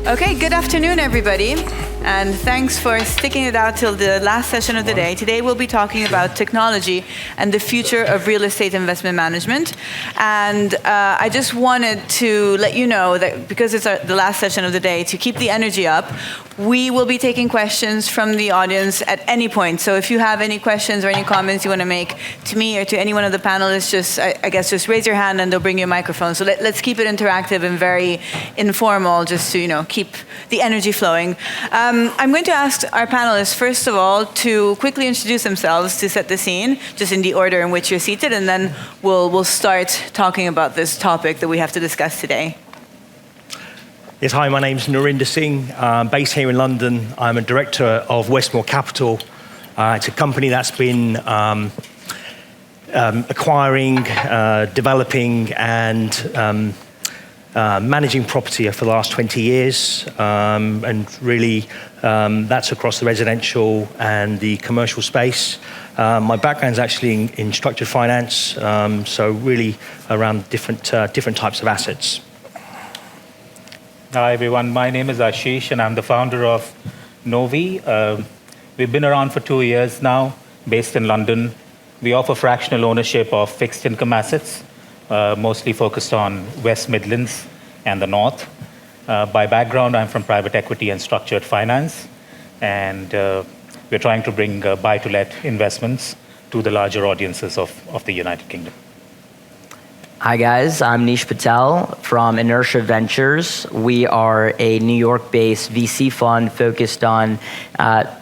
Okay, good afternoon, everybody. And thanks for sticking it out till the last session of the day. Today we'll be talking about technology and the future of real estate investment management. And I just wanted to let you know that because it's the last session of the day, to keep the energy up, we will be taking questions from the audience at any point. So if you have any questions or any comments you want to make to me or to any one of the panelists, just raise your hand and they'll bring you a microphone. So let's keep it interactive and very informal, just to keep the energy flowing. I'm going to ask our panelists, first of all, to quickly introduce themselves to set the scene, just in the order in which you're seated, and then we'll start talking about this topic that we have to discuss today. Yes, hi, my name's Narinder Singh, based here in London. I'm a director of Westmore Capital. It's a company that's been acquiring, developing, and managing property for the last 20 years, and really that's across the residential and the commercial space. My background's actually in structured finance, so really around different types of assets. Hi everyone, my name is Ashish and I'm the founder of Novi. We've been around for 2 years now, based in London. We offer fractional ownership of fixed income assets, mostly focused on West Midlands and the North. By background, I'm from private equity and structured finance, and we're trying to bring buy-to-let investments to the larger audiences of the United Kingdom. Hi guys, I'm Nish Patel from Inertia Ventures. We are a New York-based VC fund focused on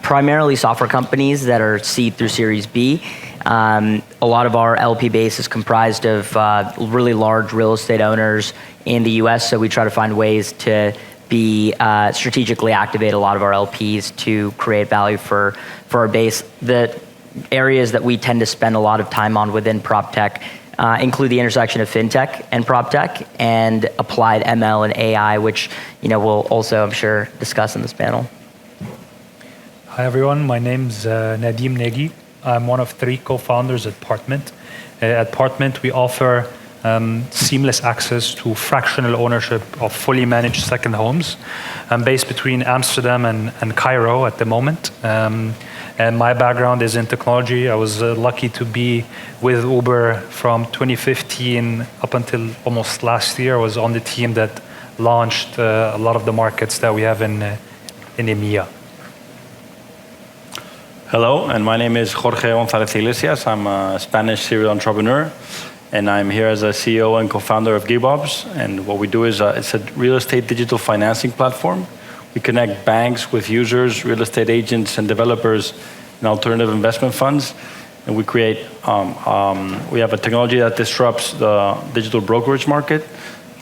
primarily software companies that are seed through Series B. A lot of our LP base is comprised of really large real estate owners in the US, so we try to find ways to be strategically activate a lot of our LPs to create value for our base. The areas that we tend to spend a lot of time on within PropTech include the intersection of fintech and PropTech and applied ML and AI, which we'll also, I'm sure, discuss in this panel. Hi everyone, my name's Nadim Negi. I'm one of 3 co-founders at Partment. At Partment, we offer seamless access to fractional ownership of fully managed second homes. I'm based between Amsterdam and Cairo at the moment. And my background is in technology. I was lucky to be with Uber from 2015 up until almost last year. I was on the team that launched a lot of the markets that we have in EMEA. Hello, and my name is Jorge González Iglesias. I'm a Spanish serial entrepreneur, and I'm here as a CEO and co-founder of Gibobs. And what we do is it's a real estate digital financing platform. We connect banks with users, real estate agents, and developers in alternative investment funds. And we create, we have a technology that disrupts the digital brokerage market.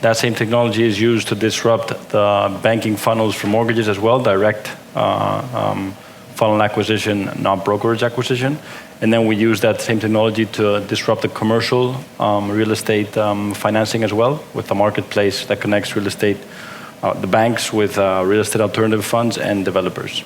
That same technology is used to disrupt the banking funnels for mortgages as well, direct funnel acquisition, not brokerage acquisition. And then we use that same technology to disrupt the commercial real estate financing as well, with the marketplace that connects real estate, the banks with real estate alternative funds and developers.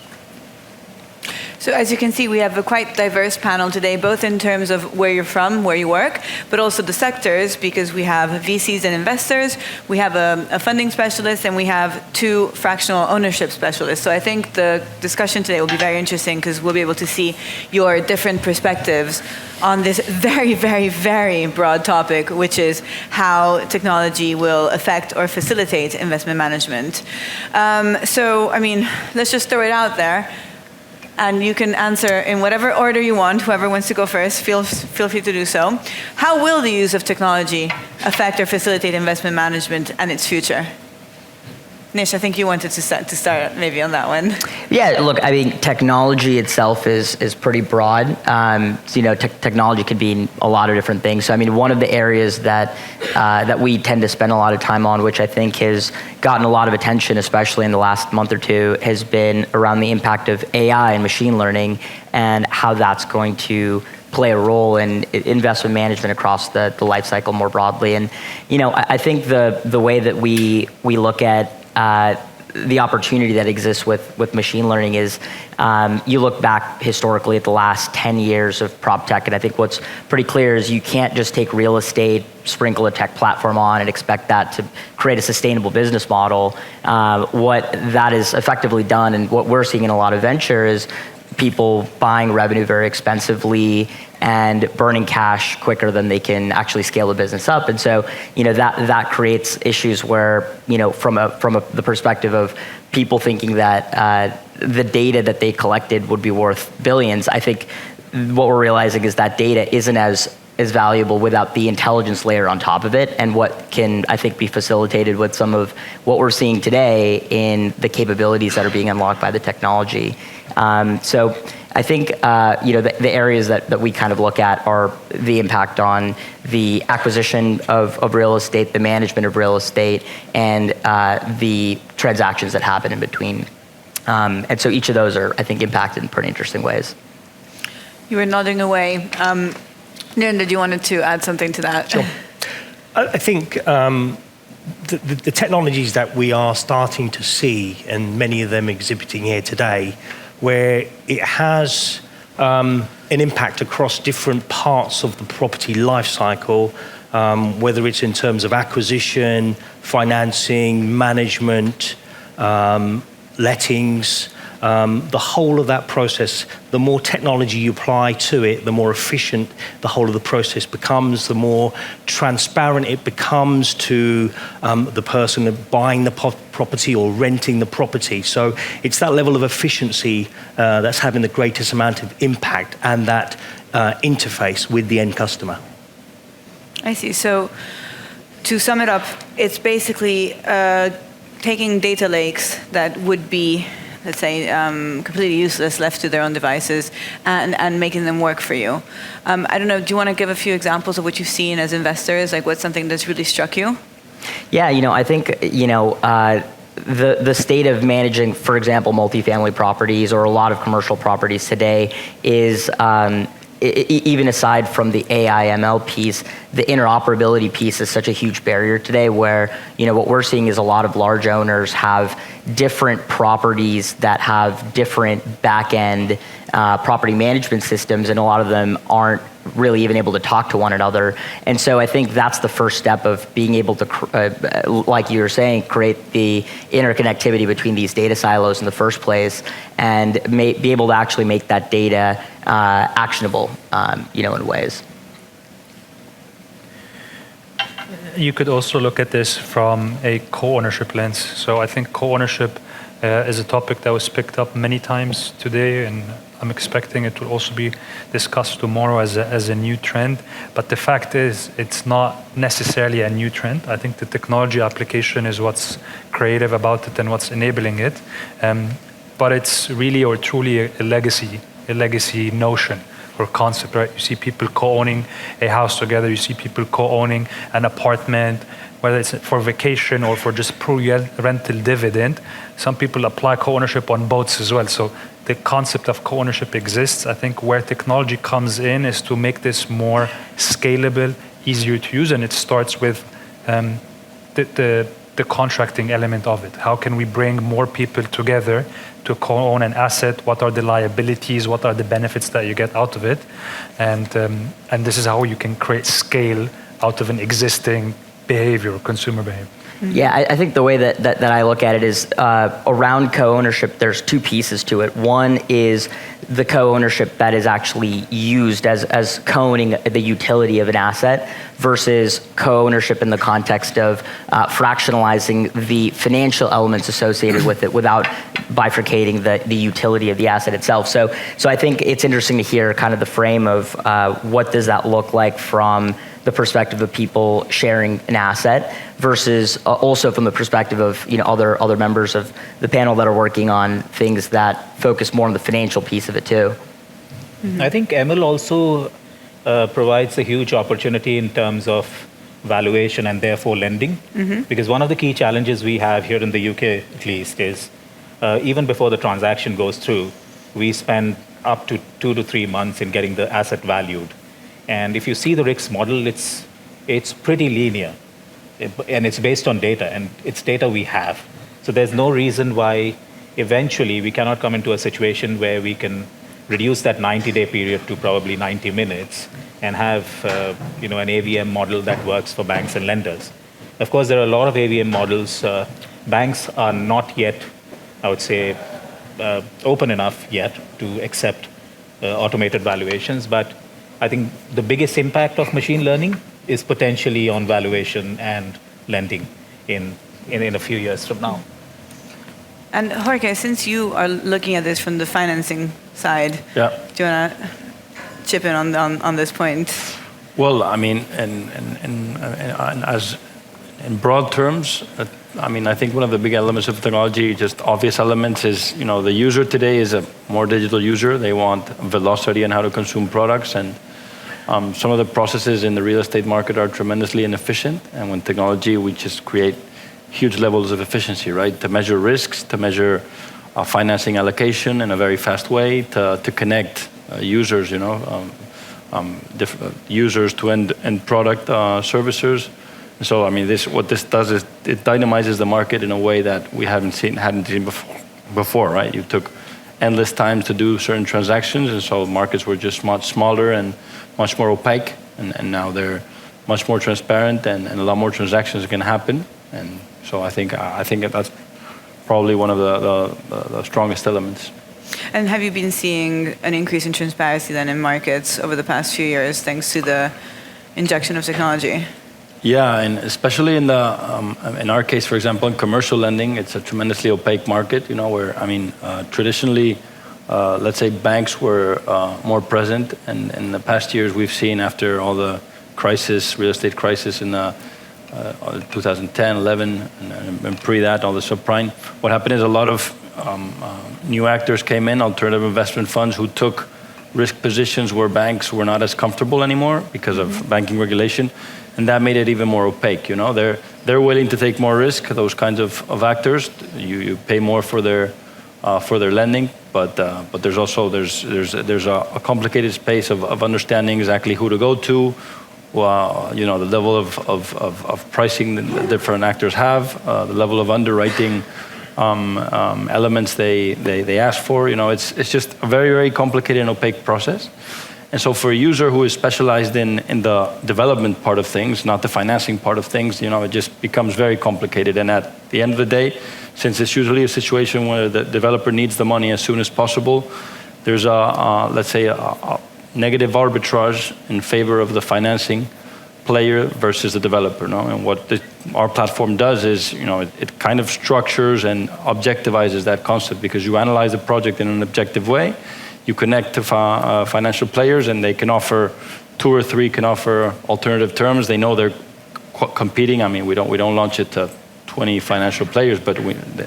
So as you can see, we have a quite diverse panel today, both in terms of where you're from, where you work, but also the sectors, because we have VCs and investors, we have a funding specialist, and we have 2 fractional ownership specialists. So I think the discussion today will be very interesting because we'll be able to see your different perspectives on this very, very, very broad topic, which is how technology will affect or facilitate investment management. So, let's just throw it out there. And you can answer in whatever order you want. Whoever wants to go first, feel free to do so. How will the use of technology affect or facilitate investment management and its future? Nish, I think you wanted to start maybe on that one. Yeah, look, technology itself is pretty broad. Technology could be a lot of different things. So, one of the areas that we tend to spend a lot of time on, which I think has gotten a lot of attention, especially in the last month or 2, has been around the impact of AI and machine learning and how that's going to play a role in investment management across the life cycle more broadly. And, I think the way that we look at the opportunity that exists with machine learning is you look back historically at the last 10 years of PropTech, and I think what's pretty clear is you can't just take real estate, sprinkle a tech platform on, and expect that to create a sustainable business model. What that is effectively done, and what we're seeing in a lot of venture, is people buying revenue very expensively and burning cash quicker than they can actually scale the business up. And so, that creates issues where, from the perspective of people thinking that the data that they collected would be worth billions, I think what we're realizing is that data isn't as valuable without the intelligence layer on top of it, and what can, I think, be facilitated with some of what we're seeing today in the capabilities that are being unlocked by the technology. So I think the areas that we kind of look at are the impact on the acquisition of real estate, the management of real estate, and the transactions that happen in between. And so each of those are, I think, impacted in pretty interesting ways. You were nodding away. Narinder, you wanted to add something to that? Sure. I think the technologies that we are starting to see, and many of them exhibiting here today, where it has an impact across different parts of the property life cycle, whether it's in terms of acquisition, financing, management, lettings, the whole of that process. The more technology you apply to it, the more efficient the whole of the process becomes, the more transparent it becomes to the person buying the property or renting the property. So it's that level of efficiency that's having the greatest amount of impact, and that interface with the end customer. I see. So to sum it up, it's basically taking data lakes that would be, let's say, completely useless left to their own devices, and making them work for you. I don't know, do you want to give a few examples of what you've seen as investors? Like, what's something that's really struck you? Yeah, I think, the state of managing, for example, multifamily properties or a lot of commercial properties today is, even aside from the AI ML piece, the interoperability piece is such a huge barrier today, where what we're seeing is a lot of large owners have different properties that have different back-end property management systems, and a lot of them aren't really even able to talk to one another. And so I think that's the first step of being able to, like you were saying, create the interconnectivity between these data silos in the first place, and be able to actually make that data actionable, in ways. You could also look at this from a co-ownership lens. So I think co-ownership is a topic that was picked up many times today, and I'm expecting it will also be discussed tomorrow as a new trend. But the fact is, it's not necessarily a new trend. I think the technology application is what's creative about it and what's enabling it. But it's really or truly a legacy notion or concept, right? You see people co-owning a house together. You see people co-owning an apartment, whether it's for vacation or for just rental dividend. Some people apply co-ownership on boats as well. So the concept of co-ownership exists. I think where technology comes in is to make this more scalable, easier to use, and it starts with the contracting element of it. How can we bring more people together to co-own an asset? What are the liabilities? What are the benefits that you get out of it? And this is how you can create scale out of an existing behavior, consumer behavior. Yeah, I think the way that I look at it is around co-ownership, there's two pieces to it. One is the co-ownership that is actually used as co-owning the utility of an asset, versus co-ownership in the context of fractionalizing the financial elements associated with it without bifurcating the utility of the asset itself. So I think it's interesting to hear kind of the frame of what does that look like from the perspective of people sharing an asset, versus also from the perspective of other members of the panel that are working on things that focus more on the financial piece of it too. Mm-hmm. I think ML also provides a huge opportunity in terms of valuation and therefore lending, mm-hmm. because one of the key challenges we have here in the UK at least is even before the transaction goes through, we spend up to 2 to 3 months in getting the asset valued. And if you see the RICS model, it's pretty linear, and it's based on data, and it's data we have. So there's no reason why eventually we cannot come into a situation where we can reduce that 90-day period to probably 90 minutes and have an AVM model that works for banks and lenders. Of course, there are a lot of AVM models. Banks are not yet, I would say, open enough yet to accept automated valuations, but I think the biggest impact of machine learning is potentially on valuation and lending in a few years from now. And Jorge, since you are looking at this from the financing side, do you want to chip in on this point? Well, I mean, as in broad terms, I think one of the big elements of technology, just obvious elements, is the user today is a more digital user. They want velocity in how to consume products, and some of the processes in the real estate market are tremendously inefficient. And with technology, we just create huge levels of efficiency, right? To measure risks, to measure financing allocation in a very fast way, to connect users, different users to end product servicers. So, what this does is it dynamizes the market in a way that we hadn't seen before, right? You took endless time to do certain transactions, and so markets were just much smaller and much more opaque, and now they're much more transparent, and a lot more transactions can happen. And so I think that's probably one of the strongest elements. And have you been seeing an increase in transparency then in markets over the past few years thanks to the injection of technology? Yeah, and especially in our case, for example, in commercial lending, it's a tremendously opaque market. Where traditionally, let's say banks were more present, and in the past years we've seen after all the real estate crisis in 2010, 11, and pre that, all the subprime. What happened is a lot of new actors came in, alternative investment funds who took risk positions where banks were not as comfortable anymore because of banking regulation. And that made it even more opaque. They're willing to take more risk. Those kinds of actors, you pay more for their lending, but there's also a complicated space of understanding exactly who to go to, the level of pricing the different actors have, the level of underwriting elements they ask for. It's just a very, very complicated and opaque process. And so for a user who is specialized in the development part of things, not the financing part of things, it just becomes very complicated. And at the end of the day, since it's usually a situation where the developer needs the money as soon as possible, there's let's say a negative arbitrage in favor of the financing player versus the developer. And what our platform does is, it kind of structures and objectivizes that concept, because you analyze the project in an objective way. You connect to financial players, and they can offer 2 or 3 can offer alternative terms. They know they're competing. We don't launch it to 20 financial players, but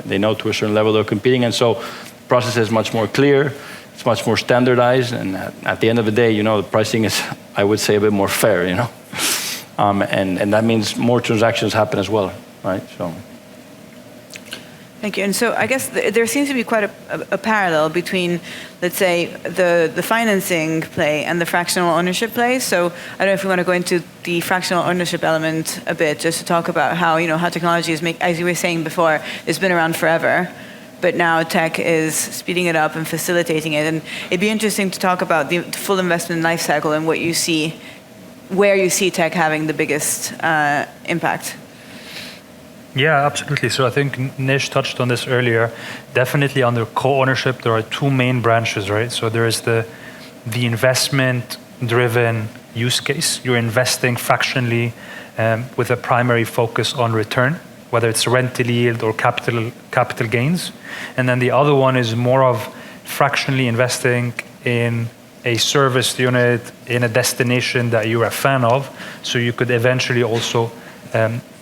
they know to a certain level they're competing, and so the process is much more clear. It's much more standardized, and at the end of the day, the pricing is, I would say, a bit more fair. And that means more transactions happen as well, right? So. Thank you. And so I guess there seems to be quite a parallel between, let's say, the financing play and the fractional ownership play. So I don't know if we want to go into the fractional ownership element a bit, just to talk about how technology is as you were saying before, it's been around forever, but now tech is speeding it up and facilitating it. And it'd be interesting to talk about the full investment life cycle and where you see tech having the biggest impact. Yeah, absolutely. So I think Nish touched on this earlier. Definitely under co-ownership, there are 2 main branches, right? So there is the investment-driven use case. You're investing fractionally with a primary focus on return, whether it's rental yield or capital gains. And then the other one is more of fractionally investing in a service unit in a destination that you're a fan of, so you could eventually also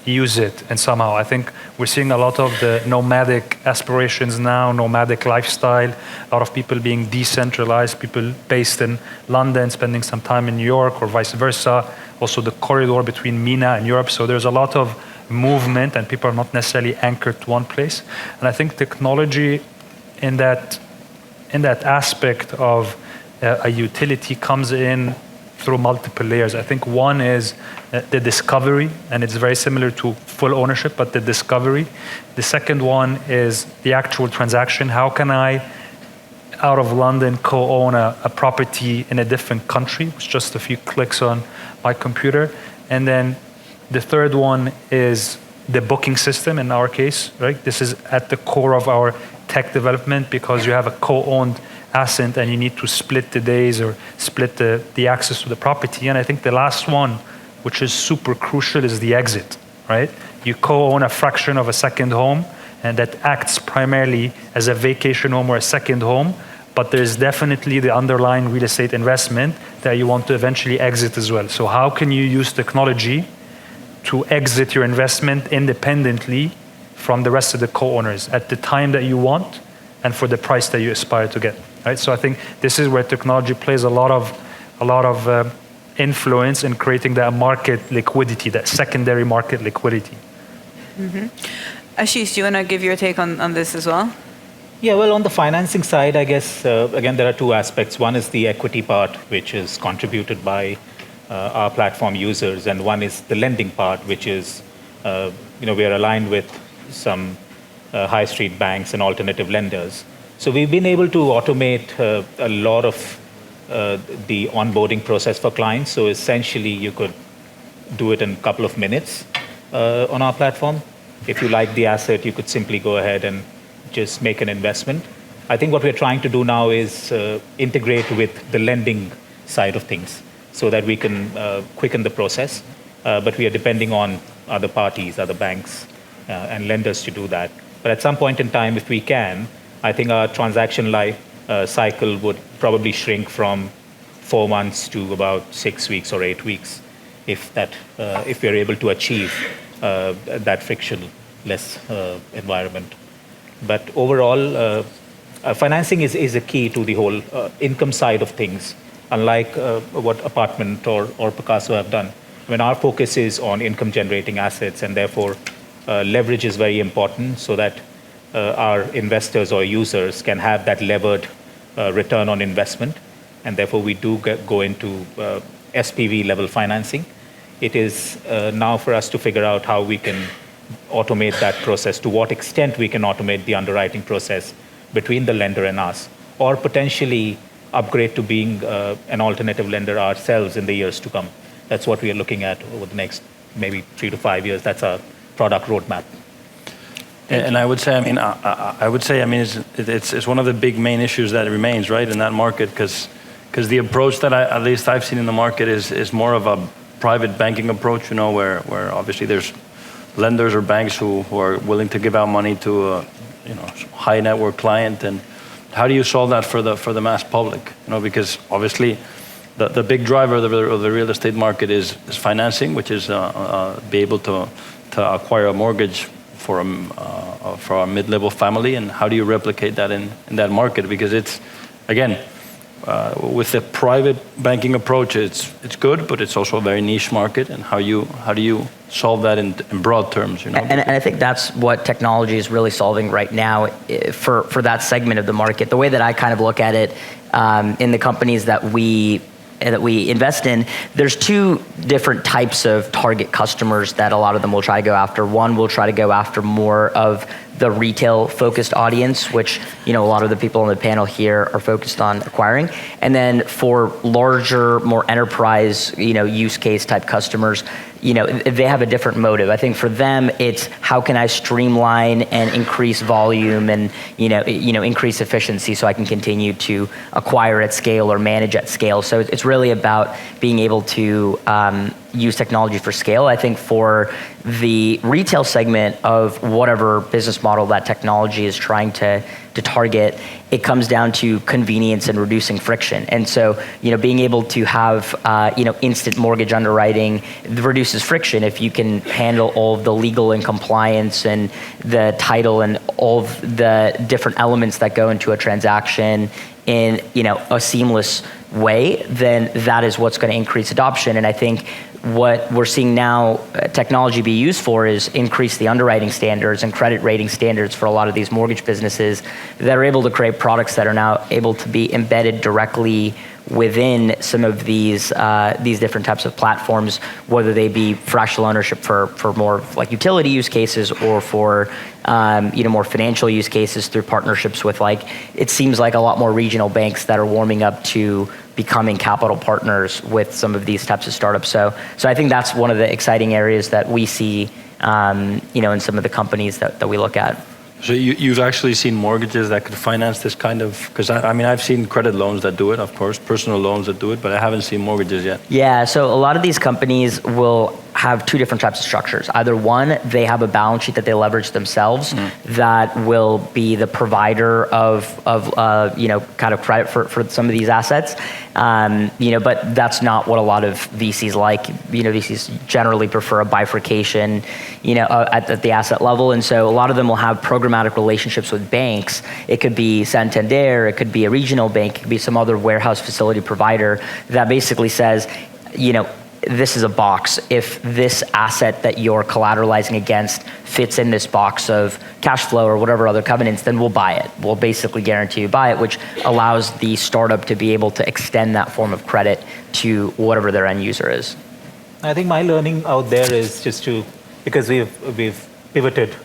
use it. And somehow I think we're seeing a lot of the nomadic aspirations now, nomadic lifestyle, a lot of people being decentralized, people based in London spending some time in New York or vice versa, also the corridor between MENA and Europe. So there's a lot of movement and people are not necessarily anchored to one place. And I think technology in that aspect of a utility comes in through multiple layers. I think one is the discovery, and it's very similar to full ownership, but the discovery. The second one is the actual transaction. How can I, out of London, co-own a property in a different country with just a few clicks on my computer? And then the third one is the booking system in our case, right? This is at the core of our tech development because you have a co-owned asset and you need to split the days or split the access to the property. And I think the last one, which is super crucial, is the exit, right? You co-own a fraction of a second home and that acts primarily as a vacation home or a second home, but there's definitely the underlying real estate investment that you want to eventually exit as well. So how can you use technology to exit your investment independently from the rest of the co-owners at the time that you want and for the price that you aspire to get, right? So I think this is where technology plays a lot of influence in creating that market liquidity, that secondary market liquidity. Mm-hmm. Ashish, do you want to give your take on this as well? Yeah, well, on the financing side, I guess, again, there are two aspects. One is the equity part, which is contributed by our platform users, and one is the lending part, which is, we are aligned with some high street banks and alternative lenders. So we've been able to automate a lot of the onboarding process for clients. So essentially, you could do it in a couple of minutes on our platform. If you like the asset, you could simply go ahead and just make an investment. I think what we're trying to do now is integrate with the lending side of things so that we can quicken the process. But we are depending on other parties, other banks and lenders to do that. But at some point in time, if we can, I think our transaction life cycle would probably shrink from 4 months to about 6 weeks or 8 weeks if we're able to achieve that frictionless environment. But overall, financing is a key to the whole income side of things, unlike what Apartment or Picasso have done. When our focus is on income generating assets, and therefore leverage is very important so that our investors or users can have that levered return on investment, and therefore we do go into SPV level financing. It is now for us to figure out how we can automate that process, to what extent we can automate the underwriting process between the lender and us, or potentially upgrade to being an alternative lender ourselves in the years to come. That's what we are looking at over the next maybe 3 to 5 years. That's our product roadmap. And I would say, it's one of the big main issues that remains, right, in that market, because the approach that at least I've seen in the market is more of a private banking approach, where obviously there's lenders or banks who are willing to give out money to a high net worth client. And how do you solve that for the mass public? Because obviously the big driver of the real estate market is financing, which is be able to acquire a mortgage for a mid-level family. And how do you replicate that in that market? Because it's, again, with the private banking approach, it's good, but it's also a very niche market. And how do you solve that in broad terms? And I think that's what technology is really solving right now for that segment of the market. The way that I kind of look at it in the companies that we invest in, there's two different types of target customers that a lot of them will try to go after. One will try to go after more of the retail-focused audience, which a lot of the people on the panel here are focused on acquiring. And then for larger, more enterprise, use case type customers, they have a different motive. I think for them, it's how can I streamline and increase volume and increase efficiency so I can continue to acquire at scale or manage at scale. So it's really about being able to use technology for scale. I think for the retail segment of whatever business model that technology is trying to target, it comes down to convenience and reducing friction. And so, being able to have, instant mortgage underwriting reduces friction if you can handle all of the legal and compliance and the title and all of the different elements that go into a transaction in, a seamless way, then that is what's going to increase adoption. And I think what we're seeing now technology be used for is increase the underwriting standards and credit rating standards for a lot of these mortgage businesses that are able to create products that are now able to be embedded directly within some of these different types of platforms, whether they be fractional ownership for more like utility use cases or for more financial use cases through partnerships with it seems like a lot more regional banks that are warming up to becoming capital partners with some of these types of startups. So I think that's one of the exciting areas that we see in some of the companies that we look at. So you've actually seen mortgages that could finance this kind of, because I've seen credit loans that do it, of course, personal loans that do it, but I haven't seen mortgages yet. Yeah, so a lot of these companies will have two different types of structures. Either one, they have a balance sheet that they leverage themselves that will be the provider of kind of credit for some of these assets. But that's not what a lot of VCs like. VCs generally prefer a bifurcation, at the asset level. And so a lot of them will have programmatic relationships with banks. It could be Santander, it could be a regional bank, it could be some other warehouse facility provider that basically says, this is a box. If this asset that you're collateralizing against fits in this box of cash flow or whatever other covenants, then we'll buy it. We'll basically guarantee you buy it, which allows the startup to be able to extend that form of credit to whatever their end user is. I think my learning out there is because we've pivoted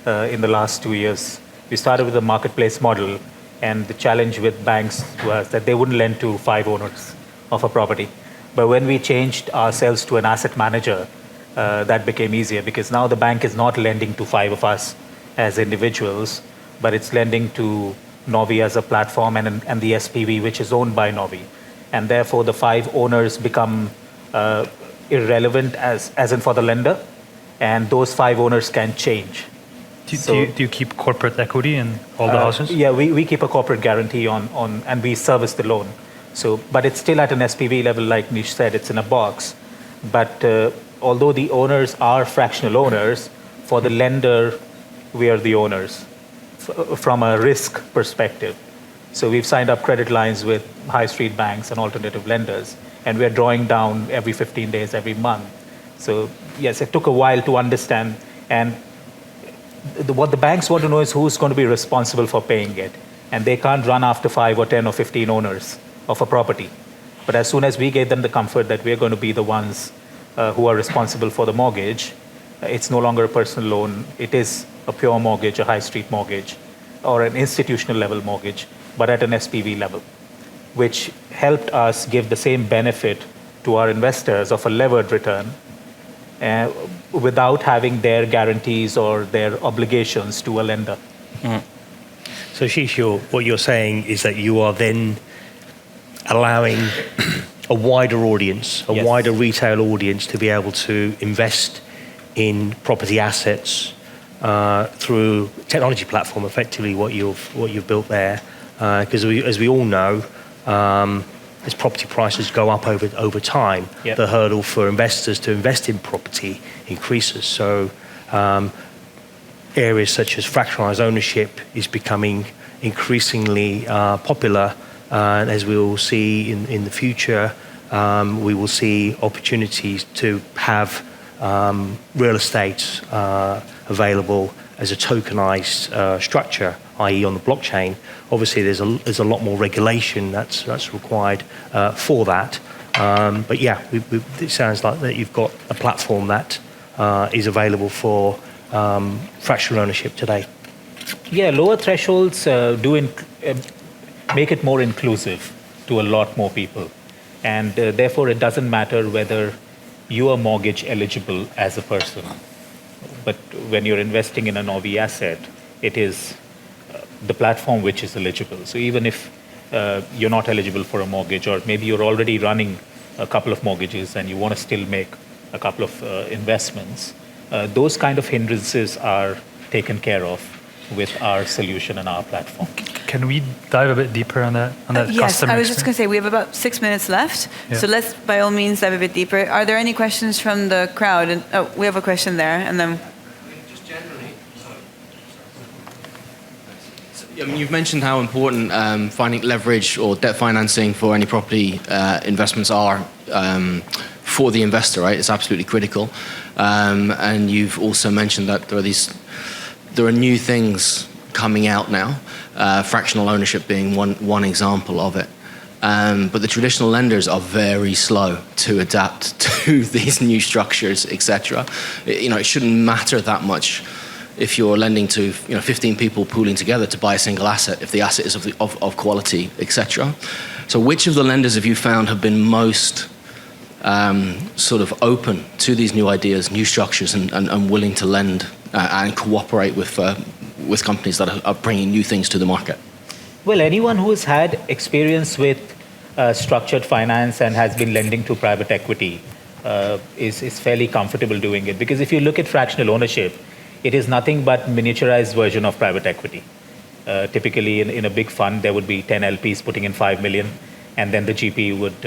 in the last 2 years. We started with a marketplace model, and the challenge with banks was that they wouldn't lend to 5 owners of a property. But when we changed ourselves to an asset manager, that became easier because now the bank is not lending to 5 of us as individuals, but it's lending to Novi as a platform and the SPV, which is owned by Novi. And therefore, the 5 owners become irrelevant as in for the lender, and those 5 owners can change. Do you keep corporate equity in all the houses? Yeah, we keep a corporate guarantee on and we service the loan. So, but it's still at an SPV level, like Nish said, it's in a box. But although the owners are fractional owners, for the lender, we are the owners from a risk perspective. So we've signed up credit lines with high street banks and alternative lenders, and we're drawing down every 15 days, every month. So yes, it took a while to understand. And what the banks want to know is who's going to be responsible for paying it. And they can't run after 5 or 10 or 15 owners of a property. But as soon as we gave them the comfort that we're going to be the ones who are responsible for the mortgage, it's no longer a personal loan. It is a pure mortgage, a high street mortgage, or an institutional level mortgage, but at an SPV level, which helped us give the same benefit to our investors of a levered return without having their guarantees or their obligations to a lender. So Ashish, what you're saying is that you are then allowing a wider audience, a wider retail audience to be able to invest in property assets through technology platform, effectively what you've built there. Because as we all know, as property prices go up over time, the hurdle for investors to invest in property increases. So areas such as fractionalized ownership is becoming increasingly popular. And as we will see in the future, we will see opportunities to have real estate available as a tokenized structure, i.e. on the blockchain. Obviously, there's a lot more regulation that's required for that. But yeah, it sounds like that you've got a platform that is available for fractional ownership today. Yeah, lower thresholds make it more inclusive to a lot more people. And therefore, it doesn't matter whether you are mortgage eligible as a person. But when you're investing in a Novi asset, it is the platform which is eligible. So even if you're not eligible for a mortgage, or maybe you're already running a couple of mortgages and you want to still make a couple of investments, those kind of hindrances are taken care of with our solution and our platform. Can we dive a bit deeper on that yes, customer I was just going experience? to say we have about 6 minutes left, so let's by all means dive a bit deeper. Are there any questions from the crowd? And, we have a question there, and then. Just generally, you've mentioned how important finding leverage or debt financing for any property investments are for the investor, right? It's absolutely critical. And you've also mentioned that there are new things coming out now, fractional ownership being one example of it. But the traditional lenders are very slow to adapt to these new structures, etc. It shouldn't matter that much if you're lending to 15 people pooling together to buy a single asset, if the asset is of quality, etc. So which of the lenders have you found have been most sort of open to these new ideas, new structures, and willing to lend and cooperate with companies that are bringing new things to the market? Well, anyone who's had experience with structured finance and has been lending to private equity is fairly comfortable doing it. Because if you look at fractional ownership, it is nothing but miniaturized version of private equity. Typically, in a big fund, there would be 10 LPs putting in 5 million, and then the GP would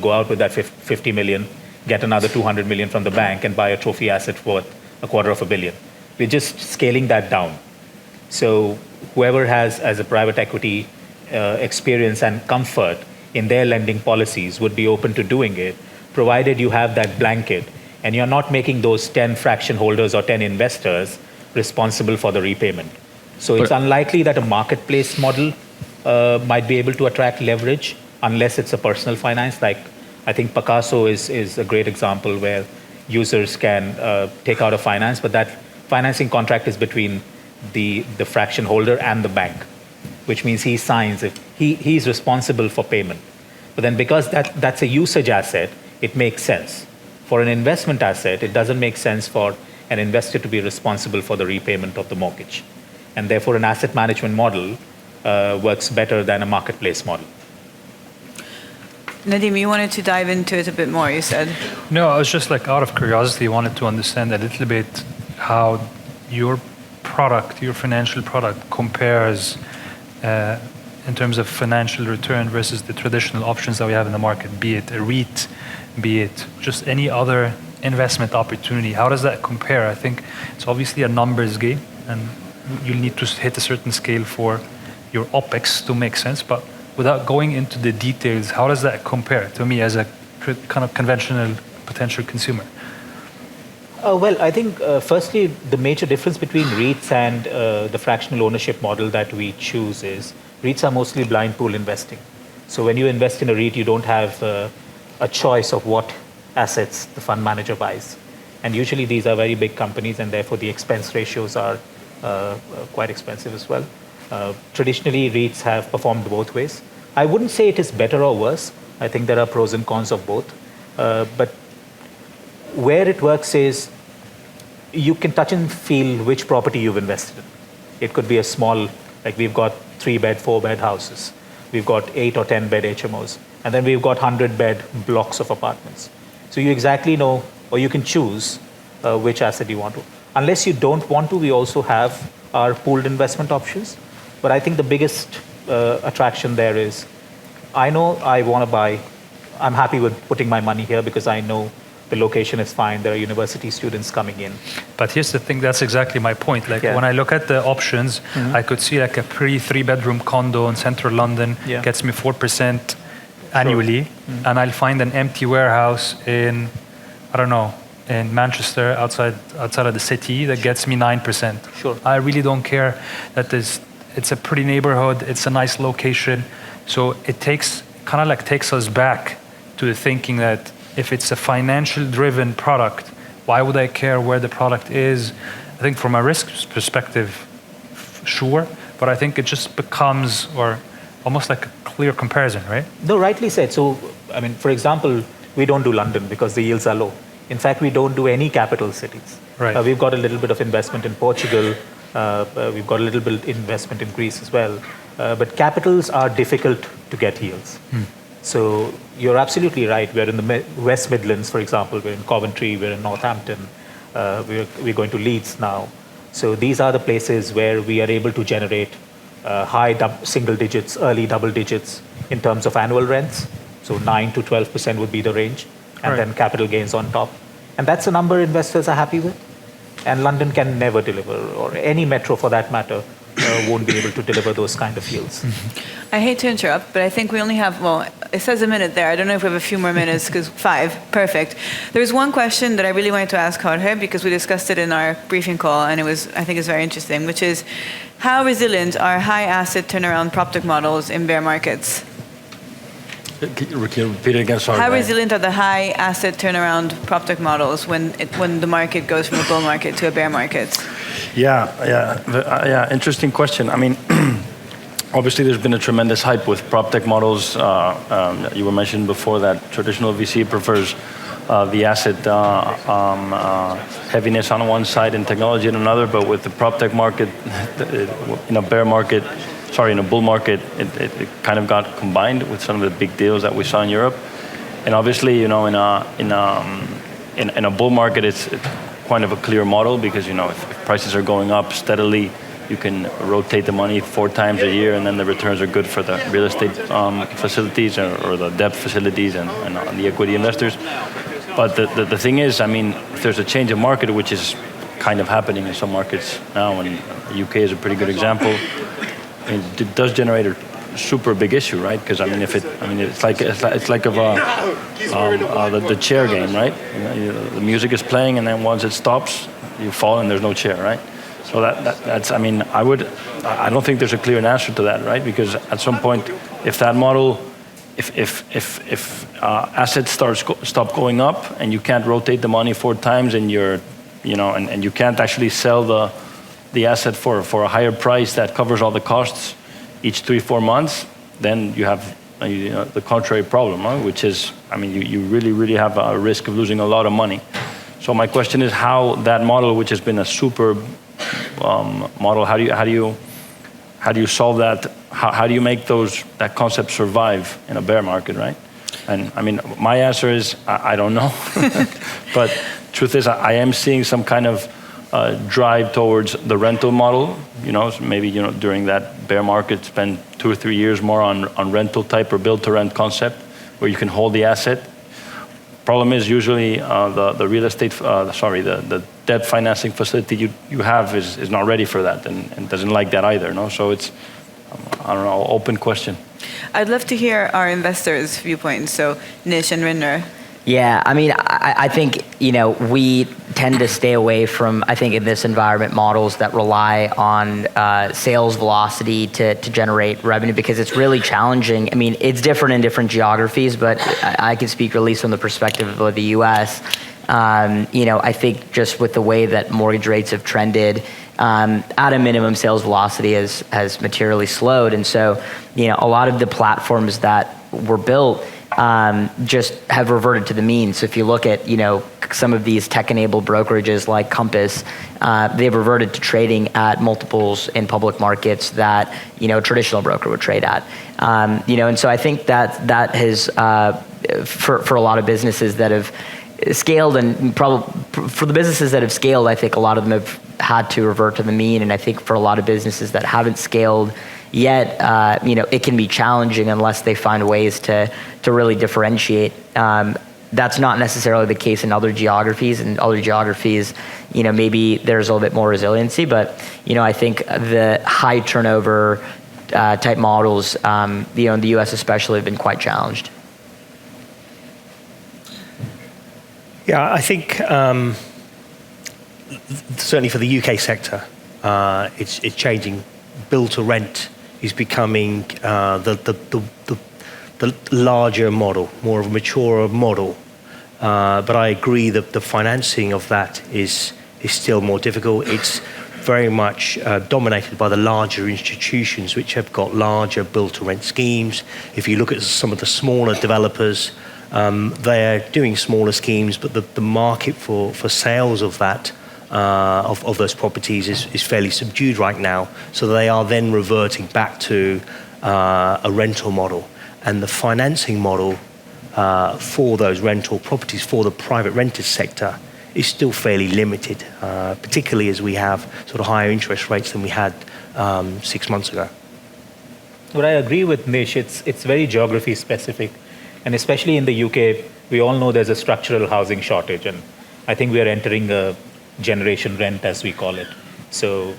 go out with that 50 million, get another 200 million from the bank, and buy a trophy asset worth $250 million. We're just scaling that down. So whoever has, as a private equity, experience and comfort in their lending policies would be open to doing it, provided you have that blanket and you're not making those 10 fraction holders or 10 investors responsible for the repayment. So it's unlikely that a marketplace model might be able to attract leverage unless it's a personal finance. Like, I think Picasso is a great example where users can take out a finance, but that financing contract is between the fraction holder and the bank, which means he signs it. He's responsible for payment. But then because that's a usage asset, it makes sense. For an investment asset, it doesn't make sense for an investor to be responsible for the repayment of the mortgage. And therefore, an asset management model works better than a marketplace model. Nadim, you wanted to dive into it a bit more, you said. No, I was just out of curiosity, wanted to understand a little bit how your product, your financial product, compares in terms of financial return versus the traditional options that we have in the market, be it a REIT, be it just any other investment opportunity. How does that compare? I think it's obviously a numbers game, and you'll need to hit a certain scale for your OPEX to make sense, but without going into the details, how does that compare to me as a kind of conventional potential consumer? Well, I think firstly, the major difference between REITs and the fractional ownership model that we choose is REITs are mostly blind pool investing. So when you invest in a REIT, you don't have a choice of what assets the fund manager buys. And usually these are very big companies, and therefore the expense ratios are quite expensive as well. Traditionally, REITs have performed both ways. I wouldn't say it is better or worse. I think there are pros and cons of both. But where it works is you can touch and feel which property you've invested in. It could be a small, like we've got 3-bed, 4-bed houses. We've got 8 or 10-bed HMOs. And then we've got 100-bed blocks of apartments. So you exactly know, or you can choose which asset you want to. Unless you don't want to, we also have our pooled investment options. But I think the biggest attraction there is, I know I want to buy, I'm happy with putting my money here because I know the location is fine, there are university students coming in. But here's the thing, that's exactly my point. When I look at the options, I could see a pre-3-bedroom condo in central London gets me 4% annually, and I'll find an empty warehouse in, I don't know, in Manchester, outside of the city, that gets me 9%. Sure. I really don't care that it's a pretty neighborhood, it's a nice location. So it takes us back to the thinking that if it's a financial driven product, why would I care where the product is? I think from a risk perspective, sure, but I think it just becomes, or almost like a clear comparison, right? No, rightly said. So, I mean, for example, we don't do London because the yields are low. In fact, we don't do any capital cities. Right. We've got a little bit of investment in Portugal. We've got a little bit of investment in Greece as well. But capitals are difficult to get yields. So you're absolutely right. We're in the West Midlands, for example. We're in Coventry. We're in Northampton. We're going to Leeds now. So these are the places where we are able to generate high single digits, early double digits in terms of annual rents. So 9 to 12% would be the range. And then capital gains on top. And that's a number investors are happy with. And London can never deliver, or any metro for that matter, won't be able to deliver those kind of yields. I hate to interrupt, but I think we only have, well, it says a minute there. I don't know if we have a few more minutes, because 5, perfect. There's one question that I really wanted to ask Jorge, because we discussed it in our briefing call, and I think it's very interesting, which is, how resilient are high asset turnaround PropTech models in bear markets? Can you repeat it again? Sorry. How Ryan. resilient are the high asset turnaround PropTech models when the market goes from a bull market to a bear market? Yeah. Interesting question. I mean, obviously, there's been a tremendous hype with PropTech models. You were mentioning before that traditional VC prefers the asset heaviness on one side and technology on another, but with the PropTech market, in a bull market, it kind of got combined with some of the big deals that we saw in Europe. And obviously, in a bull market, it's kind of a clear model because if prices are going up steadily, you can rotate the money 4 times a year, and then the returns are good for the real estate facilities or the debt facilities and the equity investors. But the thing is, I mean, if there's a change of market, which is kind of happening in some markets now, and the UK is a pretty good example, I mean, it does generate a super big issue, right? Because it's like the chair game, right? The music is playing, and then once it stops, you fall and there's no chair, right? So that's I mean, I don't think there's a clear answer to that, right? Because at some point, if that model, if assets stop going up and you can't rotate the money 4 times and and you can't actually sell the asset for a higher price that covers all the costs each 3-4 months, then you have the contrary problem, which is, I mean, you really have a risk of losing a lot of money. So my question is how that model, which has been a super model, how do you solve that? How do you make that concept survive in a bear market, right? And I mean, my answer is I don't know, but truth is I am seeing some kind of drive towards the rental model. Maybe during that bear market, spend 2 or 3 years more on rental type or build to rent concept, where you can hold the asset. Problem is usually the real estate, the debt financing facility you have is not ready for that and doesn't like that either. No, so it's I don't know, open question. I'd love to hear our investors' viewpoints. So Nish and Rinder. Yeah, I mean, I think, we tend to stay away from, I think, in this environment, models that rely on sales velocity to generate revenue, because it's really challenging. I mean, it's different in different geographies, but I can speak at least from the perspective of the US. I think just with the way that mortgage rates have trended, at a minimum, sales velocity has materially slowed. And so, a lot of the platforms that were built just have reverted to the mean. So if you look at, some of these tech-enabled brokerages like Compass, they've reverted to trading at multiples in public markets that, a traditional broker would trade at. And so I think that has, for a lot of businesses that have scaled, and probably for the businesses that have scaled, I think a lot of them have had to revert to the mean. And I think for a lot of businesses that haven't scaled yet, it can be challenging unless they find ways to really differentiate. That's not necessarily the case in other geographies. In other geographies, maybe there's a little bit more resiliency, but, I think the high turnover type models, in the US especially, have been quite challenged. Yeah, I think certainly for the UK sector, it's changing. Build to rent is becoming the larger model, more of a mature model. But I agree that the financing of that is still more difficult. It's very much dominated by the larger institutions, which have got larger build to rent schemes. If you look at some of the smaller developers, they're doing smaller schemes, but the market for sales of that, of those properties is fairly subdued right now. So they are then reverting back to a rental model. And the financing model for those rental properties, for the private renters sector, is still fairly limited, particularly as we have sort of higher interest rates than we had 6 months ago. But I agree with Nish, it's very geography specific. And especially in the UK, we all know there's a structural housing shortage. And I think we are entering a generation rent, as we call it. So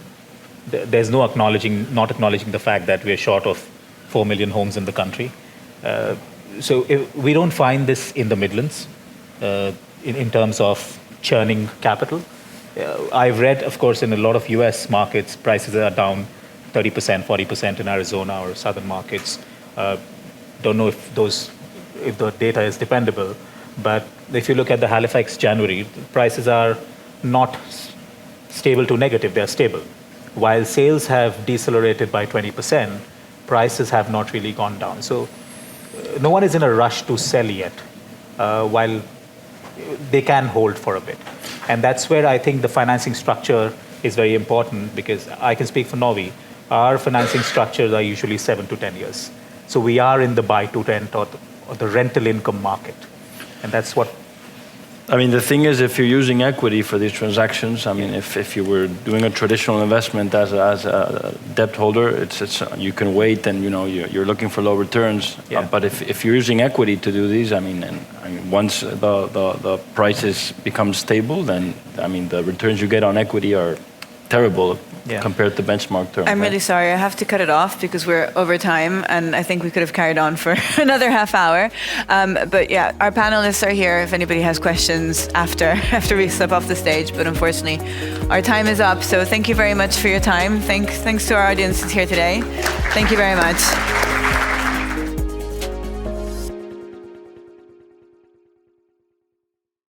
there's not acknowledging the fact that we're short of 4 million homes in the country. So we don't find this in the Midlands in terms of churning capital. I've read, of course, in a lot of US markets, prices are down 30%, 40% in Arizona or southern markets. Don't know if those if the data is dependable. But if you look at the Halifax January, prices are not stable to negative, they're stable. While sales have decelerated by 20%, prices have not really gone down. So no one is in a rush to sell yet, while they can hold for a bit. And that's where I think the financing structure is very important, because I can speak for Novi. Our financing structures are usually 7 to 10 years. So we are in the buy to rent or the rental income market. And that's what... I mean, the thing is, if you're using equity for these transactions, I mean, if you were doing a traditional investment as a debt holder, it's you can wait and, you're looking for low returns. Yeah. But if you're using equity to do these, I mean, once the prices become stable, then, I mean, the returns you get on equity are terrible compared to benchmark terms. I'm really sorry, I have to cut it off because we're over time, and I think we could have carried on for another half hour. But yeah, our panelists are here if anybody has questions after we step off the stage, but unfortunately our time is up. So thank you very much for your time. Thanks to our audiences here today. Thank you very much.